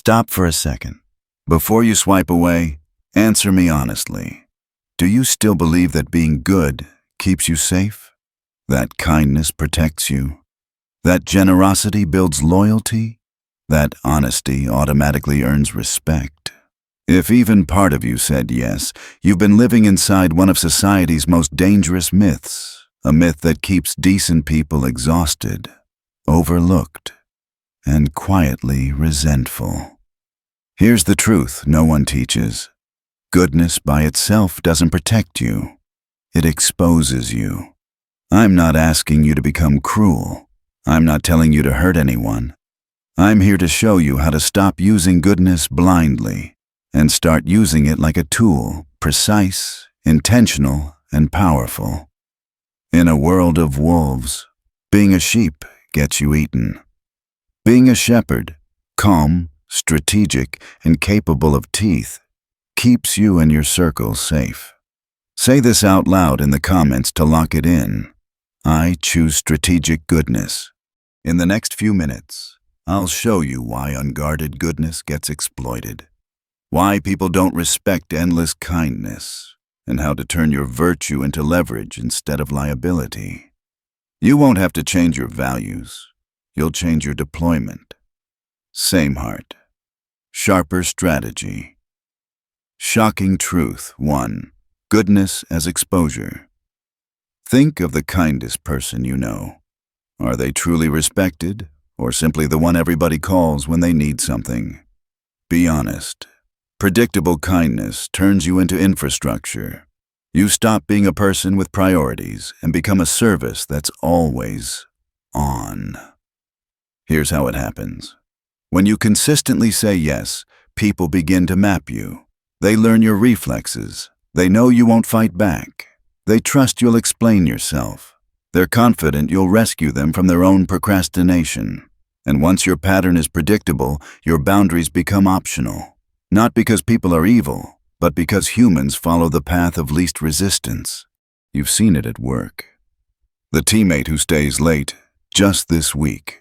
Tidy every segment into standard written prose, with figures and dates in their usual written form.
Stop for a second. Before you swipe away, answer me honestly. Do you still believe that being good keeps you safe? That kindness protects you? That generosity builds loyalty? That honesty automatically earns respect? If even part of you said yes, you've been living inside one of society's most dangerous myths, a myth that keeps decent people exhausted, overlooked, and quietly resentful. Here's the truth no one teaches. Goodness by itself doesn't protect you. It exposes you. I'm not asking you to become cruel. I'm not telling you to hurt anyone. I'm here to show you how to stop using goodness blindly and start using it like a tool, precise, intentional, and powerful. In a world of wolves, being a sheep gets you eaten. Being a shepherd, calm, strategic, and capable of teeth, keeps you and your circle safe. Say this out loud in the comments to lock it in. I choose strategic goodness. In the next few minutes, I'll show you why unguarded goodness gets exploited, why people don't respect endless kindness, and how to turn your virtue into leverage instead of liability. You won't have to change your values. You'll change your deployment. Same heart. Sharper strategy. Shocking truth 1. Goodness as exposure. Think of the kindest person you know. Are they truly respected, or simply the one everybody calls when they need something? Be honest. Predictable kindness turns you into infrastructure. You stop being a person with priorities and become a service that's always on. Here's how it happens. When you consistently say yes, people begin to map you. They learn your reflexes. They know you won't fight back. They trust you'll explain yourself. They're confident you'll rescue them from their own procrastination. And once your pattern is predictable, your boundaries become optional. Not because people are evil, but because humans follow the path of least resistance. You've seen it at work. The teammate who stays late, just this week,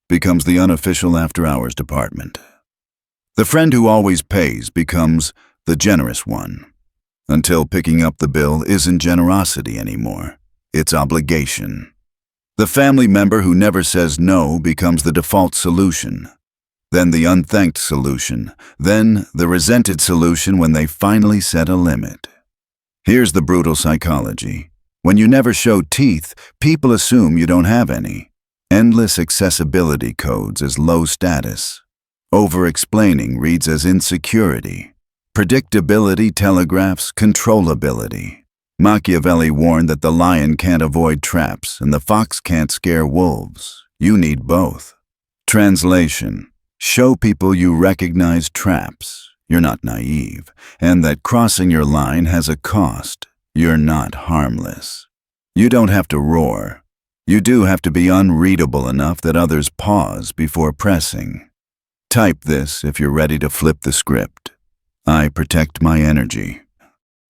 becomes the unofficial after-hours department. The friend who always pays becomes the generous one, until picking up the bill isn't generosity anymore, it's obligation. The family member who never says no becomes the default solution, then the unthanked solution, then the resented solution when they finally set a limit. Here's the brutal psychology. When you never show teeth, people assume you don't have any. Endless accessibility codes as low status. Over-explaining reads as insecurity. Predictability telegraphs controllability. Machiavelli warned that the lion can't avoid traps and the fox can't scare wolves. You need both. Translation. Show people you recognize traps. You're not naive, and that crossing your line has a cost. You're not harmless. You don't have to roar. You do have to be unreadable enough that others pause before pressing. Type this if you're ready to flip the script. I protect my energy.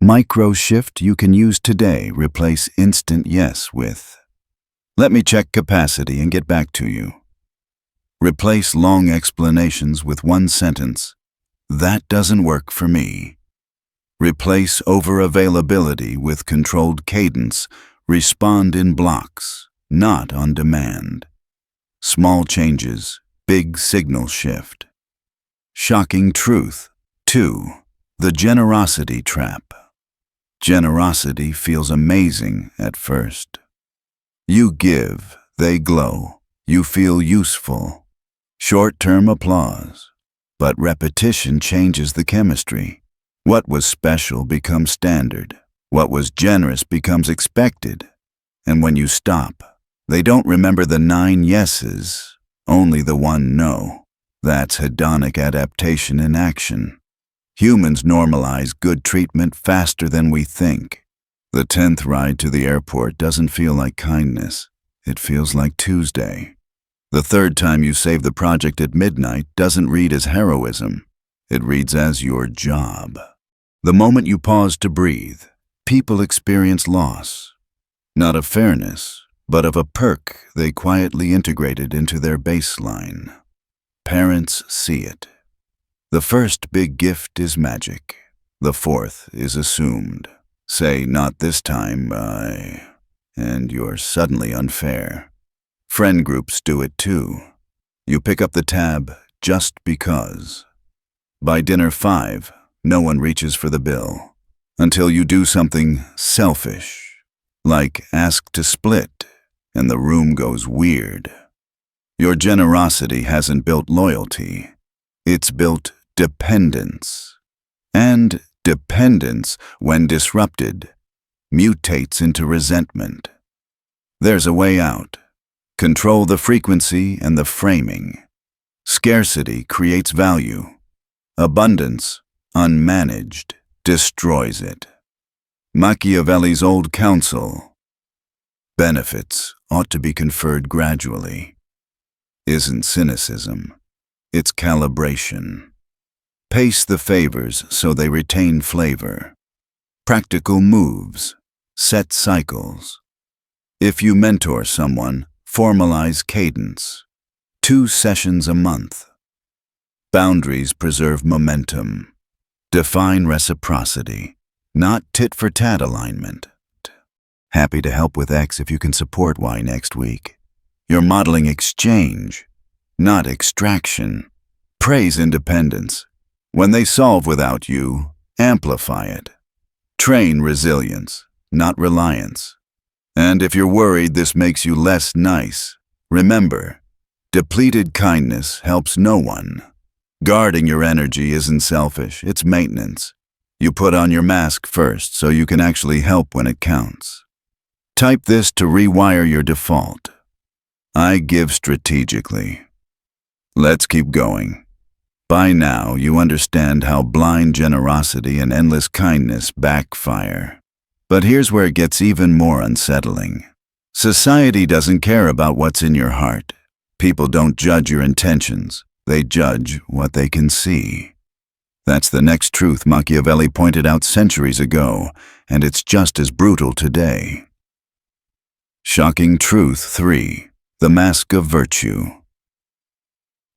Micro shift you can use today. Replace instant yes with, let me check capacity and get back to you. Replace long explanations with one sentence. That doesn't work for me. Replace over-availability with controlled cadence. Respond in blocks, not on demand. Small changes, big signal shift. Shocking truth 2. The generosity trap. Generosity feels amazing at first. You give, they glow. You feel useful. Short-term applause. But repetition changes the chemistry. What was special becomes standard. What was generous becomes expected. And when you stop, they don't remember the 9 yeses, only the 1 no. That's hedonic adaptation in action. Humans normalize good treatment faster than we think. The 10th ride to the airport doesn't feel like kindness. It feels like Tuesday. The 3rd time you save the project at midnight doesn't read as heroism. It reads as your job. The moment you pause to breathe, people experience loss. Not of fairness, but of a perk they quietly integrated into their baseline. Parents see it. The first big gift is magic. The fourth is assumed. Say, not this time, and you're suddenly unfair. Friend groups do it too. You pick up the tab just because. By dinner 5, no one reaches for the bill. Until you do something selfish, like ask to split, and the room goes weird. Your generosity hasn't built loyalty. It's built dependence. And dependence, when disrupted, mutates into resentment. There's a way out. Control the frequency and the framing. Scarcity creates value. Abundance, unmanaged, destroys it. Machiavelli's old counsel. Benefits ought to be conferred gradually. Isn't cynicism. It's calibration. Pace the favors so they retain flavor. Practical moves. Set cycles. If you mentor someone, formalize cadence. 2 sessions a month. Boundaries preserve momentum. Define reciprocity, not tit-for-tat alignment. Happy to help with X if you can support Y next week. You're modeling exchange, not extraction. Praise independence. When they solve without you, amplify it. Train resilience, not reliance. And if you're worried this makes you less nice, remember, depleted kindness helps no one. Guarding your energy isn't selfish, it's maintenance. You put on your mask first so you can actually help when it counts. Type this to rewire your default. I give strategically. Let's keep going. By now, you understand how blind generosity and endless kindness backfire. But here's where it gets even more unsettling. Society doesn't care about what's in your heart. People don't judge your intentions. They judge what they can see. That's the next truth Machiavelli pointed out centuries ago, and it's just as brutal today. Shocking truth 3. The mask of virtue.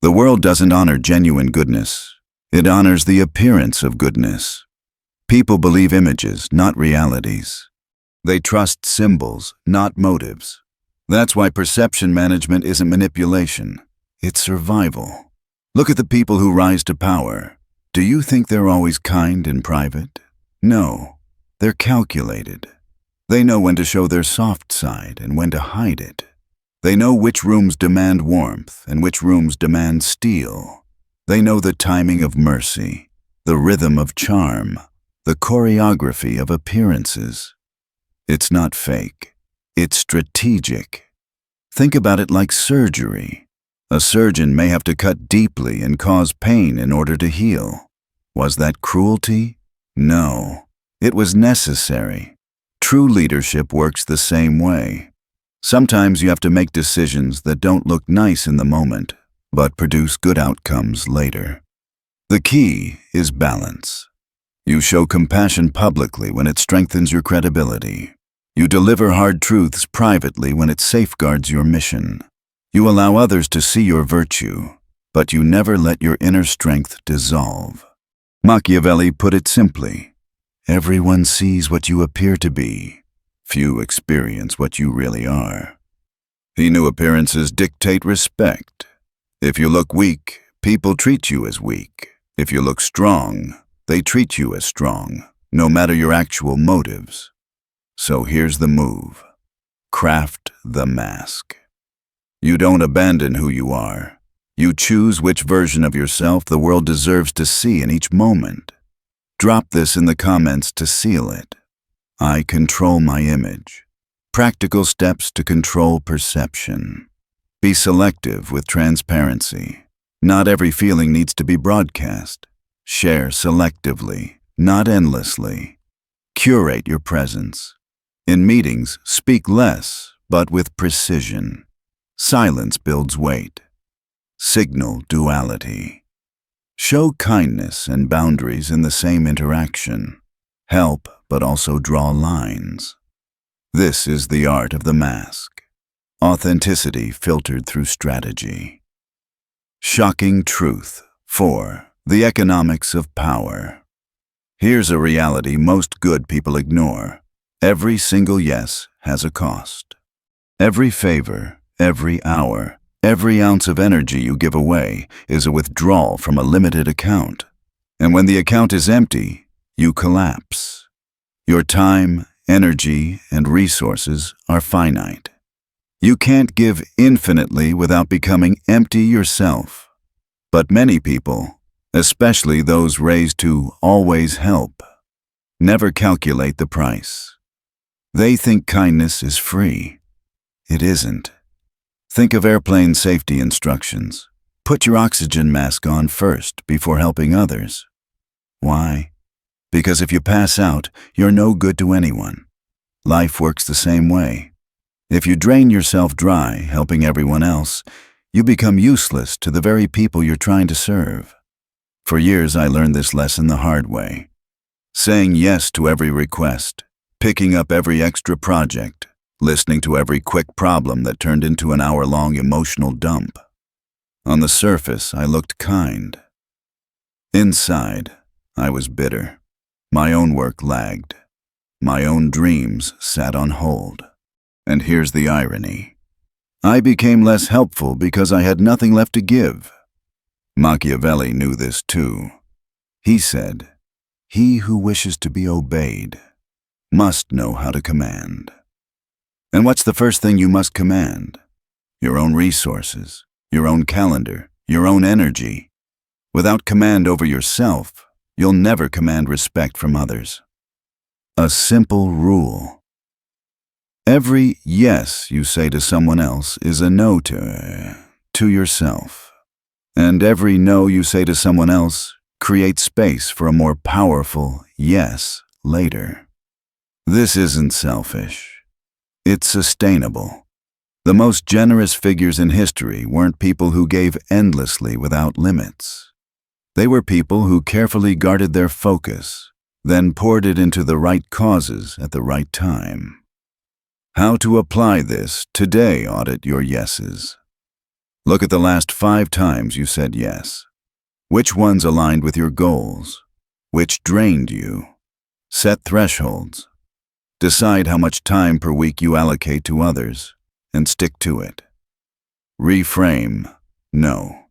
The world doesn't honor genuine goodness. It honors the appearance of goodness. People believe images, not realities. They trust symbols, not motives. That's why perception management isn't manipulation. It's survival. Look at the people who rise to power. Do you think they're always kind in private? No, they're calculated. They know when to show their soft side and when to hide it. They know which rooms demand warmth and which rooms demand steel. They know the timing of mercy, the rhythm of charm, the choreography of appearances. It's not fake. It's strategic. Think about it like surgery. A surgeon may have to cut deeply and cause pain in order to heal. Was that cruelty? No. It was necessary. True leadership works the same way. Sometimes you have to make decisions that don't look nice in the moment, but produce good outcomes later. The key is balance. You show compassion publicly when it strengthens your credibility. You deliver hard truths privately when it safeguards your mission. You allow others to see your virtue, but you never let your inner strength dissolve. Machiavelli put it simply, everyone sees what you appear to be. Few experience what you really are. He knew appearances dictate respect. If you look weak, people treat you as weak. If you look strong, they treat you as strong, no matter your actual motives. So here's the move. Craft the mask. You don't abandon who you are. You choose which version of yourself the world deserves to see in each moment. Drop this in the comments to seal it. I control my image. Practical steps to control perception. Be selective with transparency. Not every feeling needs to be broadcast. Share selectively, not endlessly. Curate your presence. In meetings, speak less, but with precision. Silence builds weight. Signal duality. Show kindness and boundaries in the same interaction. Help, but also draw lines. This is the art of the mask. Authenticity filtered through strategy. Shocking truth 4. The economics of power. Here's a reality most good people ignore. Every single yes has a cost. Every favor, every hour, every ounce of energy you give away is a withdrawal from a limited account. And when the account is empty, you collapse. Your time, energy, and resources are finite. You can't give infinitely without becoming empty yourself. But many people, especially those raised to always help, never calculate the price. They think kindness is free. It isn't. Think of airplane safety instructions. Put your oxygen mask on first before helping others. Why? Because if you pass out, you're no good to anyone. Life works the same way. If you drain yourself dry helping everyone else, you become useless to the very people you're trying to serve. For years I learned this lesson the hard way. Saying yes to every request, picking up every extra project, listening to every quick problem that turned into an hour-long emotional dump. On the surface, I looked kind. Inside, I was bitter. My own work lagged. My own dreams sat on hold. And here's the irony. I became less helpful because I had nothing left to give. Machiavelli knew this too. He said, "He who wishes to be obeyed must know how to command." And what's the first thing you must command? Your own resources, your own calendar, your own energy. Without command over yourself, you'll never command respect from others. A simple rule. Every yes you say to someone else is a no to yourself. And every no you say to someone else creates space for a more powerful yes later. This isn't selfish. It's sustainable. The most generous figures in history weren't people who gave endlessly without limits. They were people who carefully guarded their focus, then poured it into the right causes at the right time. How to apply this today? Audit your yeses. Look at the last 5 times you said yes. Which ones aligned with your goals? Which drained you? Set thresholds. Decide how much time per week you allocate to others, and stick to it. Reframe no.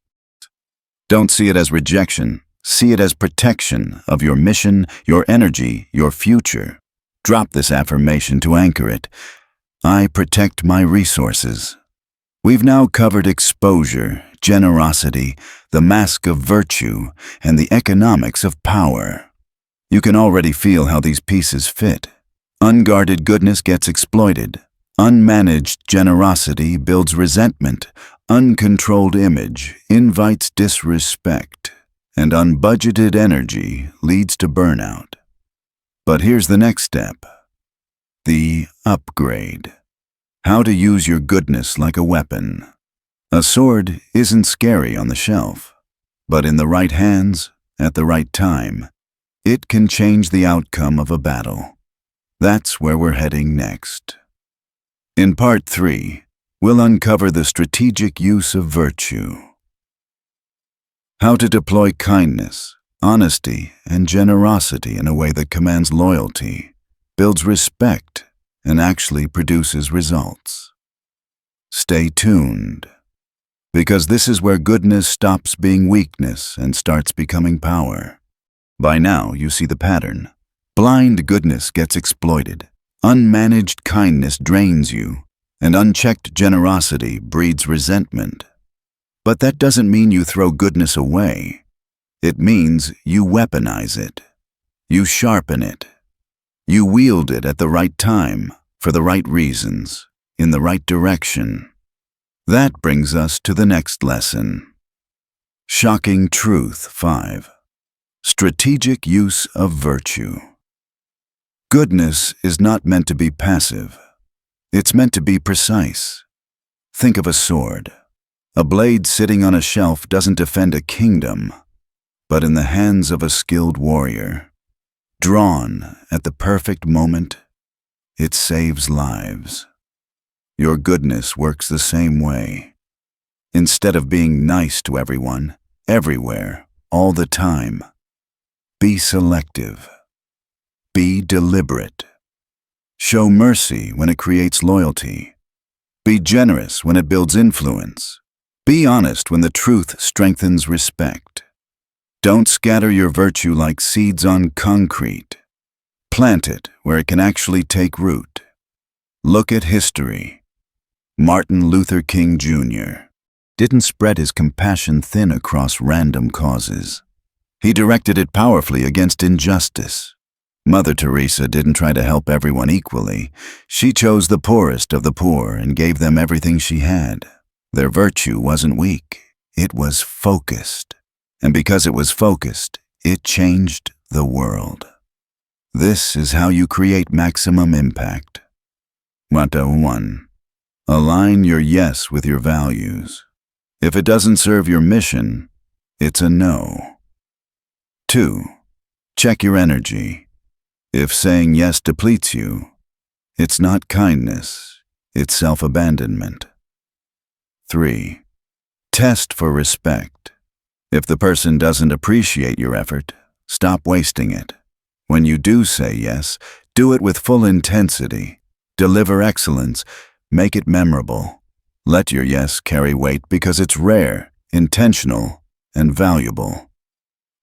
Don't see it as rejection. See it as protection of your mission, your energy, your future. Drop this affirmation to anchor it. I protect my resources. We've now covered exposure, generosity, the mask of virtue, and the economics of power. You can already feel how these pieces fit. Unguarded goodness gets exploited. Unmanaged generosity builds resentment. Uncontrolled image invites disrespect. And unbudgeted energy leads to burnout. But here's the next step. The upgrade. How to use your goodness like a weapon. A sword isn't scary on the shelf, but in the right hands, at the right time, it can change the outcome of a battle. That's where we're heading next. In Part 3, we'll uncover the strategic use of virtue. How to deploy kindness, honesty, and generosity in a way that commands loyalty, builds respect, and actually produces results. Stay tuned, because this is where goodness stops being weakness and starts becoming power. By now, you see the pattern. Blind goodness gets exploited, unmanaged kindness drains you, and unchecked generosity breeds resentment. But that doesn't mean you throw goodness away. It means you weaponize it. You sharpen it. You wield it at the right time, for the right reasons, in the right direction. That brings us to the next lesson. Shocking Truth 5. Strategic use of virtue. Goodness is not meant to be passive. It's meant to be precise. Think of a sword. A blade sitting on a shelf doesn't defend a kingdom, but in the hands of a skilled warrior, drawn at the perfect moment, it saves lives. Your goodness works the same way. Instead of being nice to everyone, everywhere, all the time. Be selective. Be deliberate. Show mercy when it creates loyalty. Be generous when it builds influence. Be honest when the truth strengthens respect. Don't scatter your virtue like seeds on concrete. Plant it where it can actually take root. Look at history. Martin Luther King Jr. didn't spread his compassion thin across random causes. He directed it powerfully against injustice. Mother Teresa didn't try to help everyone equally. She chose the poorest of the poor and gave them everything she had. Their virtue wasn't weak. It was focused. And because it was focused, it changed the world. This is how you create maximum impact. Motto 1. Align your yes with your values. If it doesn't serve your mission, it's a no. 2. Check your energy. If saying yes depletes you, it's not kindness, it's self-abandonment. 3. Test for respect. If the person doesn't appreciate your effort, stop wasting it. When you do say yes, do it with full intensity. Deliver excellence. Make it memorable. Let your yes carry weight because it's rare, intentional, and valuable.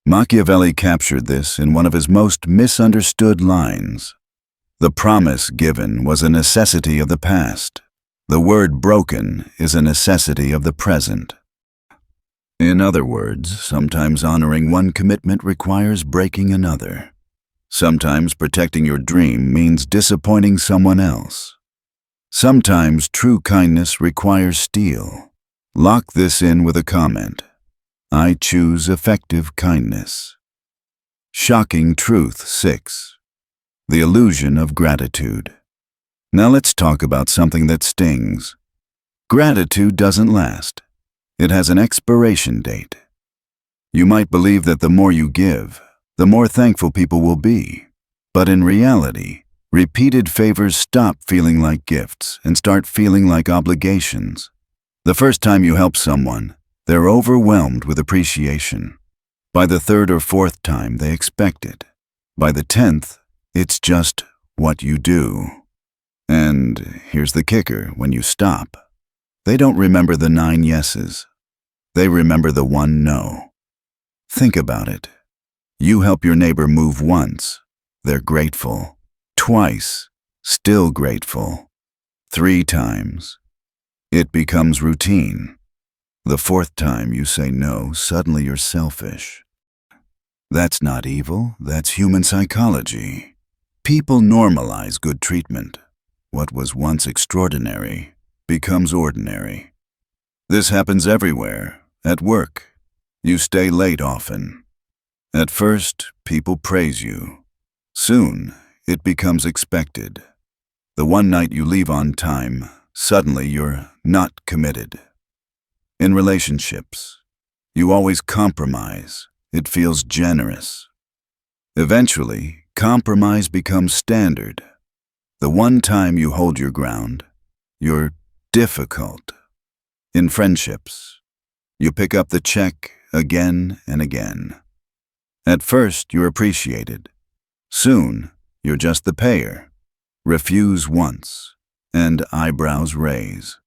Machiavelli captured this in one of his most misunderstood lines. The promise given was a necessity of the past. The word broken is a necessity of the present. In other words, sometimes honoring one commitment requires breaking another. Sometimes protecting your dream means disappointing someone else. Sometimes true kindness requires steel. Lock this in with a comment. I choose effective kindness. Shocking truth 6. The illusion of gratitude. Now let's talk about something that stings. Gratitude doesn't last. It has an expiration date. You might believe that the more you give, the more thankful people will be. But in reality, repeated favors stop feeling like gifts and start feeling like obligations. The first time you help someone, they're overwhelmed with appreciation. By the third or fourth time, they expect it. By the 10th, it's just what you do. And here's the kicker: when you stop, they don't remember the 9 yeses. They remember the 1 no. Think about it. You help your neighbor move once, they're grateful. Twice, still grateful. 3 times, it becomes routine. The 4th time you say no, suddenly you're selfish. That's not evil, that's human psychology. People normalize good treatment. What was once extraordinary becomes ordinary. This happens everywhere. At work, you stay late often. At first, people praise you. Soon, it becomes expected. The one night you leave on time, suddenly you're not committed. In relationships, you always compromise. It feels generous. Eventually, compromise becomes standard. The one time you hold your ground, you're difficult. In friendships, you pick up the check again and again. At first, you're appreciated. Soon, you're just the payer. Refuse once, and eyebrows raise.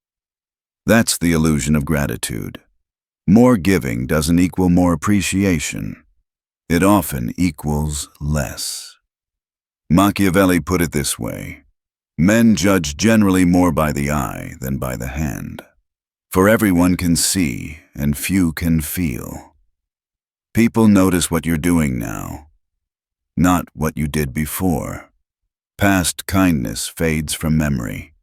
That's the illusion of gratitude. More giving doesn't equal more appreciation. It often equals less. Machiavelli put it this way: men judge generally more by the eye than by the hand. For everyone can see, and few can feel. People notice what you're doing now, not what you did before. Past kindness fades from memory.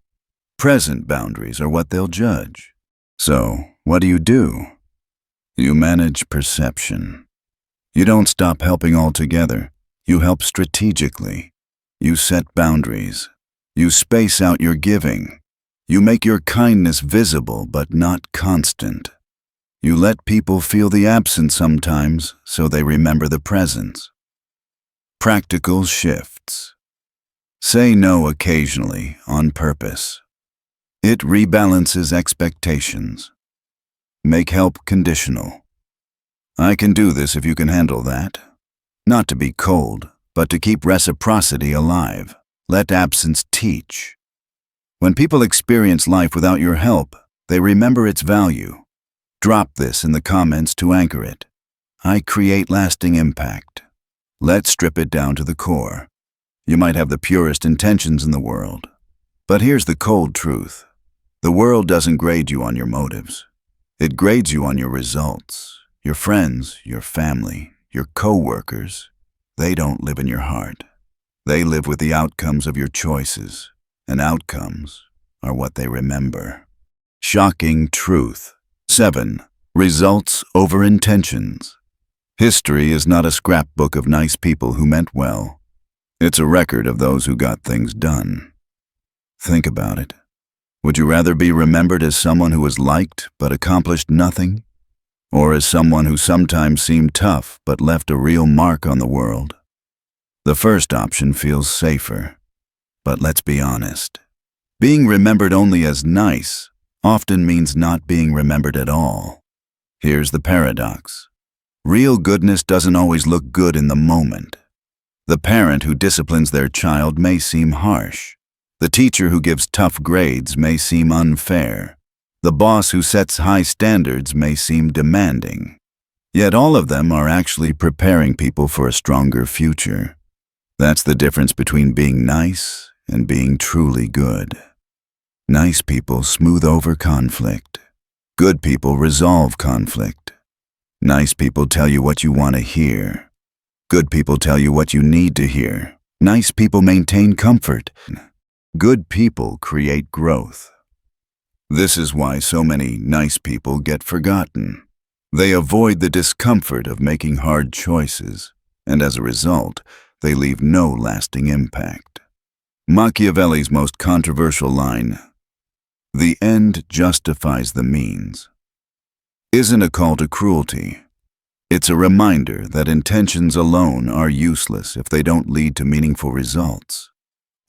Present boundaries are what they'll judge. So, what do? You manage perception. You don't stop helping altogether. You help strategically. You set boundaries. You space out your giving. You make your kindness visible but not constant. You let people feel the absence sometimes so they remember the presence. Practical shifts. Say no occasionally on purpose. It rebalances expectations. Make help conditional. I can do this if you can handle that. Not to be cold, but to keep reciprocity alive. Let absence teach. When people experience life without your help, they remember its value. Drop this in the comments to anchor it. I create lasting impact. Let's strip it down to the core. You might have the purest intentions in the world, but here's the cold truth. The world doesn't grade you on your motives. It grades you on your results. Your friends, your family, your co-workers, they don't live in your heart. They live with the outcomes of your choices, and outcomes are what they remember. Shocking truth. 7. Results over intentions. History is not a scrapbook of nice people who meant well. It's a record of those who got things done. Think about it. Would you rather be remembered as someone who was liked but accomplished nothing? Or as someone who sometimes seemed tough but left a real mark on the world? The first option feels safer. But let's be honest. Being remembered only as nice often means not being remembered at all. Here's the paradox. Real goodness doesn't always look good in the moment. The parent who disciplines their child may seem harsh. The teacher who gives tough grades may seem unfair. The boss who sets high standards may seem demanding. Yet all of them are actually preparing people for a stronger future. That's the difference between being nice and being truly good. Nice people smooth over conflict. Good people resolve conflict. Nice people tell you what you want to hear. Good people tell you what you need to hear. Nice people maintain comfort. Good people create growth. This is why so many nice people get forgotten. They avoid the discomfort of making hard choices, and as a result, they leave no lasting impact. Machiavelli's most controversial line, "The end justifies the means," isn't a call to cruelty. It's a reminder that intentions alone are useless if they don't lead to meaningful results.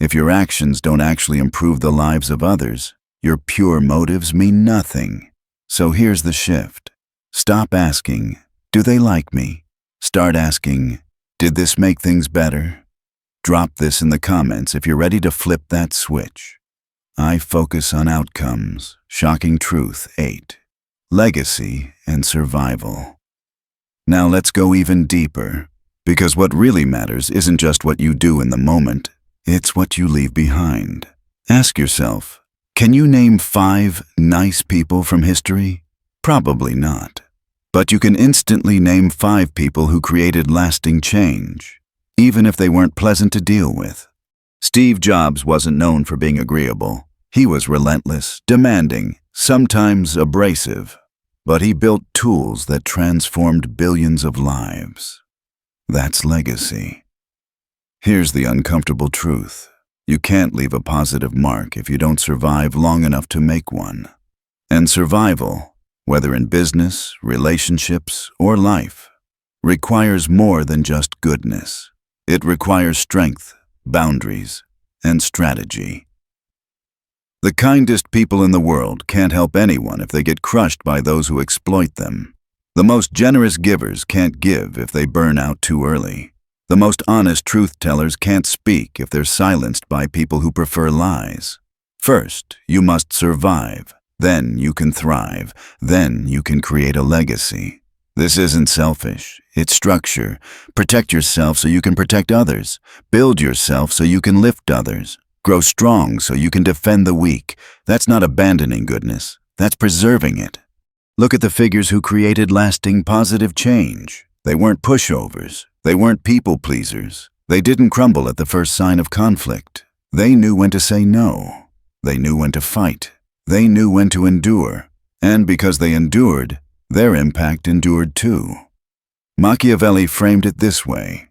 If your actions don't actually improve the lives of others, your pure motives mean nothing. So here's the shift. Stop asking, "Do they like me?" Start asking, "Did this make things better?" Drop this in the comments if you're ready to flip that switch. I focus on outcomes. Shocking truth. 8. Legacy and survival. Now let's go even deeper, because what really matters isn't just what you do in the moment, it's what you leave behind. Ask yourself, can you name 5 nice people from history? Probably not. But you can instantly name 5 people who created lasting change, even if they weren't pleasant to deal with. Steve Jobs wasn't known for being agreeable. He was relentless, demanding, sometimes abrasive. But he built tools that transformed billions of lives. That's legacy. Here's the uncomfortable truth. You can't leave a positive mark if you don't survive long enough to make one. And survival, whether in business, relationships, or life, requires more than just goodness. It requires strength, boundaries, and strategy. The kindest people in the world can't help anyone if they get crushed by those who exploit them. The most generous givers can't give if they burn out too early. The most honest truth-tellers can't speak if they're silenced by people who prefer lies. First, you must survive. Then you can thrive. Then you can create a legacy. This isn't selfish. It's structure. Protect yourself so you can protect others. Build yourself so you can lift others. Grow strong so you can defend the weak. That's not abandoning goodness. That's preserving it. Look at the figures who created lasting positive change. They weren't pushovers. They weren't people-pleasers. They didn't crumble at the first sign of conflict. They knew when to say no. They knew when to fight. They knew when to endure. And because they endured, their impact endured too. Machiavelli framed it this way: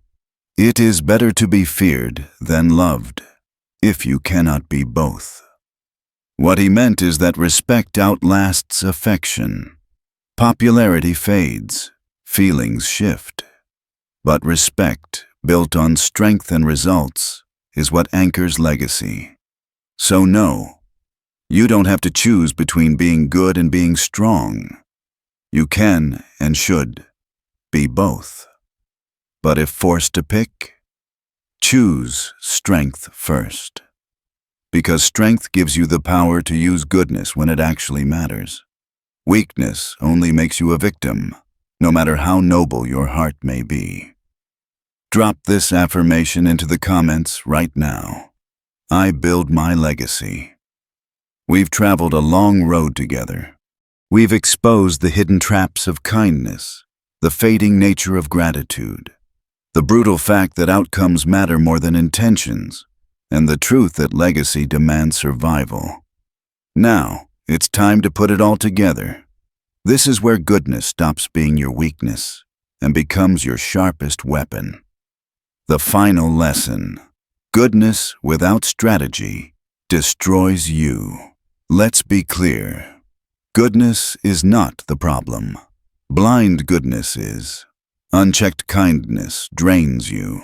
"It is better to be feared than loved, if you cannot be both." What he meant is that respect outlasts affection. Popularity fades. Feelings shift. But respect, built on strength and results, is what anchors legacy. So no, you don't have to choose between being good and being strong. You can and should. Be both. But if forced to pick, choose strength first. Because strength gives you the power to use goodness when it actually matters. Weakness only makes you a victim, no matter how noble your heart may be. Drop this affirmation into the comments right now. I build my legacy. We've traveled a long road together. We've exposed the hidden traps of kindness, the fading nature of gratitude, the brutal fact that outcomes matter more than intentions, and the truth that legacy demands survival. Now, it's time to put it all together. This is where goodness stops being your weakness and becomes your sharpest weapon. The final lesson: goodness without strategy destroys you. Let's be clear. Goodness is not the problem. Blind goodness is. Unchecked kindness drains you.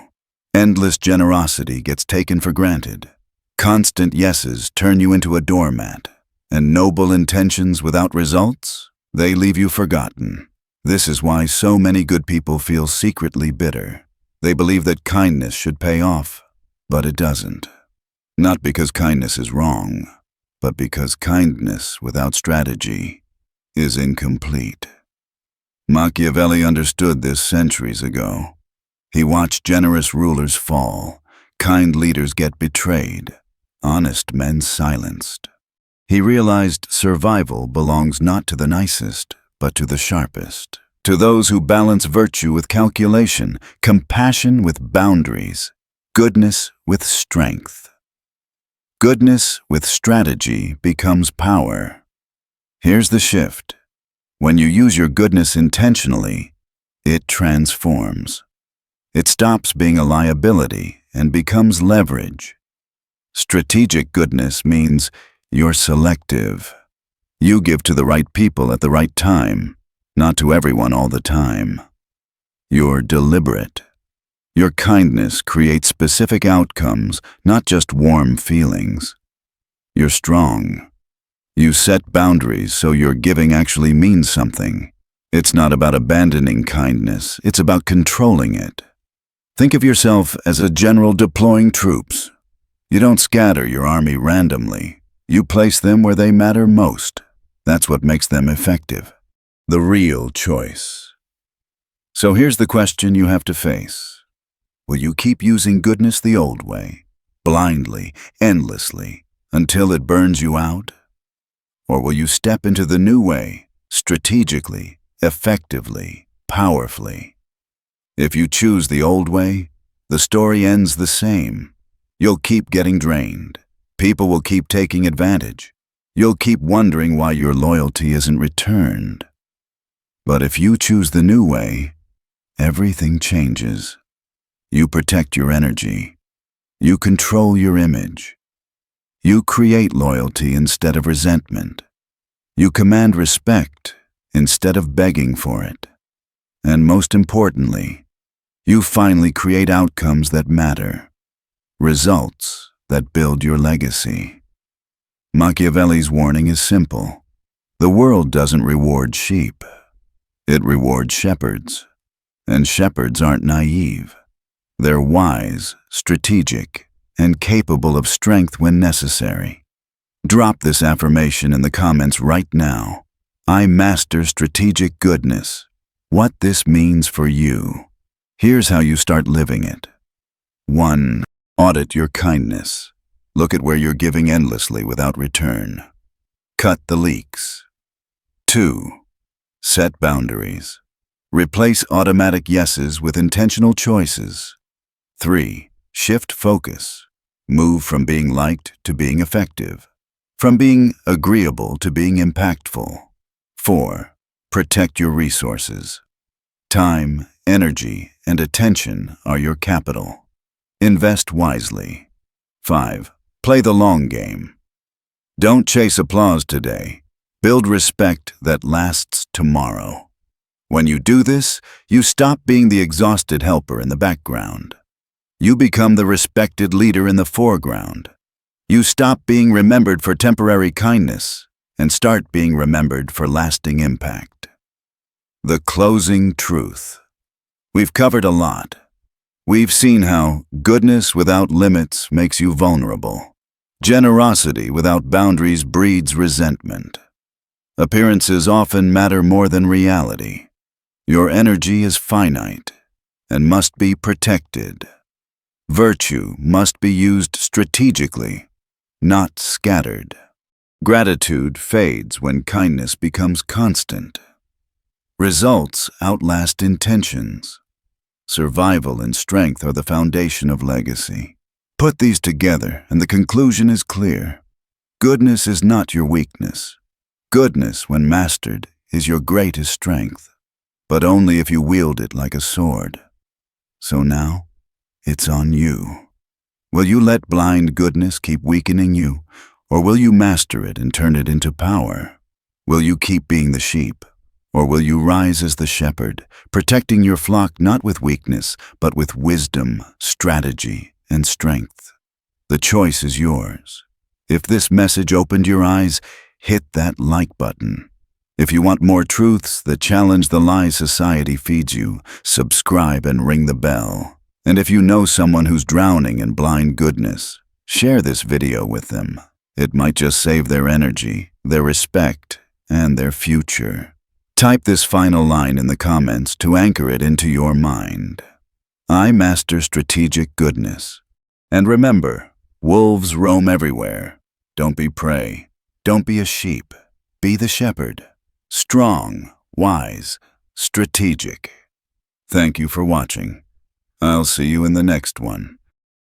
Endless generosity gets taken for granted. Constant yeses turn you into a doormat. And noble intentions without results, they leave you forgotten. This is why so many good people feel secretly bitter. They believe that kindness should pay off, but it doesn't. Not because kindness is wrong, but because kindness without strategy is incomplete. Machiavelli understood this centuries ago. He watched generous rulers fall, kind leaders get betrayed, honest men silenced. He realized survival belongs not to the nicest, but to the sharpest. To those who balance virtue with calculation, compassion with boundaries, goodness with strength. Goodness with strategy becomes power. Here's the shift. When you use your goodness intentionally, it transforms. It stops being a liability and becomes leverage. Strategic goodness means you're selective. You give to the right people at the right time, not to everyone all the time. You're deliberate. Your kindness creates specific outcomes, not just warm feelings. You're strong. You set boundaries so your giving actually means something. It's not about abandoning kindness, it's about controlling it. Think of yourself as a general deploying troops. You don't scatter your army randomly. You place them where they matter most. That's what makes them effective. The real choice. So here's the question you have to face. Will you keep using goodness the old way, blindly, endlessly, until it burns you out? Or will you step into the new way, strategically, effectively, powerfully? If you choose the old way, the story ends the same. You'll keep getting drained. People will keep taking advantage. You'll keep wondering why your loyalty isn't returned. But if you choose the new way, everything changes. You protect your energy. You control your image. You create loyalty instead of resentment. You command respect instead of begging for it. And most importantly, you finally create outcomes that matter, results that build your legacy. Machiavelli's warning is simple. The world doesn't reward sheep. It rewards shepherds. And shepherds aren't naive. They're wise, strategic, and capable of strength when necessary. Drop this affirmation in the comments right now. I master strategic goodness. What this means for you. Here's how you start living it. 1. Audit your kindness. Look at where you're giving endlessly without return. Cut the leaks. 2. Set boundaries. Replace automatic yeses with intentional choices. 3. Shift focus. Move from being liked to being effective. From being agreeable to being impactful. 4. Protect your resources. Time, energy, and attention are your capital. Invest wisely. 5. Play the long game. Don't chase applause today. Build respect that lasts tomorrow. When you do this, you stop being the exhausted helper in the background. You become the respected leader in the foreground. You stop being remembered for temporary kindness and start being remembered for lasting impact. The closing truth. We've covered a lot. We've seen how goodness without limits makes you vulnerable. Generosity without boundaries breeds resentment. Appearances often matter more than reality. Your energy is finite and must be protected. Virtue must be used strategically, not scattered. Gratitude fades when kindness becomes constant. Results outlast intentions. Survival and strength are the foundation of legacy. Put these together and the conclusion is clear. Goodness is not your weakness. Goodness, when mastered, is your greatest strength, but only if you wield it like a sword. So now, it's on you. Will you let blind goodness keep weakening you, or will you master it and turn it into power? Will you keep being the sheep, or will you rise as the shepherd, protecting your flock not with weakness, but with wisdom, strategy, and strength? The choice is yours. If this message opened your eyes, hit that like button. If you want more truths that challenge the lies society feeds you, subscribe and ring the bell. And if you know someone who's drowning in blind goodness, share this video with them. It might just save their energy, their respect, and their future. Type this final line in the comments to anchor it into your mind. I master strategic goodness. And remember, wolves roam everywhere. Don't be prey. Don't be a sheep. Be the shepherd. Strong, wise, strategic. Thank you for watching. I'll see you in the next one.